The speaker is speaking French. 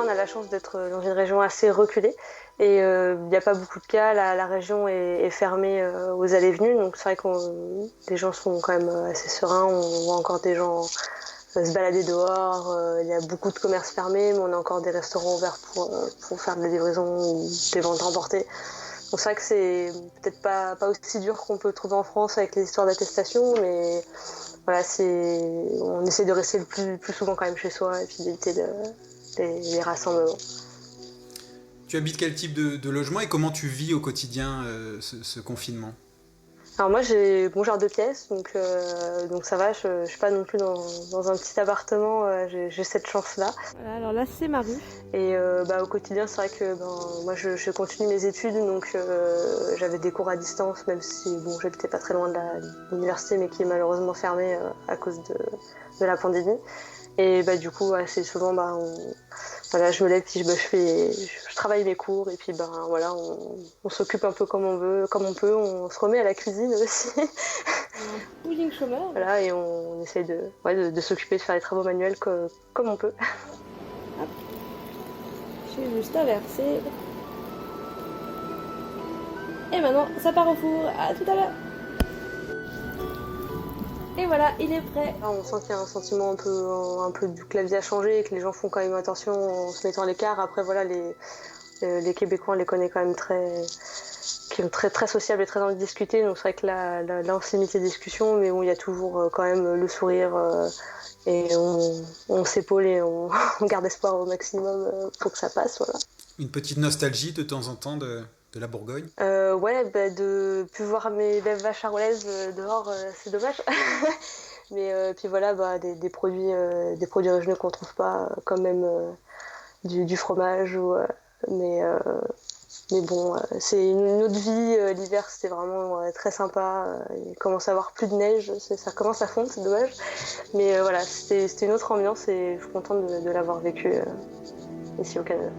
on a la chance d'être dans une région assez reculée et il n'y a pas beaucoup de cas. La région est fermée aux allées-venues, donc c'est vrai que les gens sont quand même assez sereins. On voit encore des gens se balader dehors. Il y a beaucoup de commerces fermés, mais on a encore des restaurants ouverts pour faire de la livraison ou des ventes emportées. Donc c'est vrai que c'est peut-être pas aussi dur qu'on peut le trouver en France avec les histoires d'attestation, mais voilà, on essaie de rester le plus souvent quand même chez soi et puis d'éviter les rassemblements. Tu habites quel type de logement et comment tu vis au quotidien ce confinement? Alors moi j'ai mon genre de pièce, donc ça va, je suis pas non plus dans un petit appartement, j'ai cette chance-là. Voilà, alors là c'est ma rue. Et au quotidien c'est vrai que moi je continue mes études, donc j'avais des cours à distance, même si bon j'habitais pas très loin de l'université, mais qui est malheureusement fermée à cause de la pandémie. Et du coup assez souvent voilà, je me lève puis je travaille mes cours et puis voilà, on s'occupe un peu comme on veut, comme on peut, on se remet à la cuisine aussi. Un pudding chômeur. Voilà, et on essaye de s'occuper de faire les travaux manuels comme on peut. Hop, j'ai juste à verser. Et maintenant, ça part au four. À tout à l'heure. Et voilà, il est prêt. On sent qu'il y a un sentiment un peu du clavier à changer et que les gens font quand même attention en se mettant à l'écart. Après, voilà, les Québécois, on les connaît quand même qui sont très sociables et très envie de discuter. Donc c'est vrai que là on s'est mis les discussions, mais bon, il y a toujours quand même le sourire et on s'épaule et on garde espoir au maximum pour que ça passe. Voilà. Une petite nostalgie de temps en temps de la Bourgogne? Ouais, de plus voir mes belles vaches charolaises dehors, c'est dommage. Mais puis voilà, des produits originaux qu'on trouve pas, quand même du fromage mais euh, mais bon, c'est une autre vie. L'hiver, c'était vraiment très sympa. Il commence à avoir plus de neige, ça commence à fondre, c'est dommage. Mais voilà, c'était une autre ambiance et je suis contente de l'avoir vécu ici au Canada.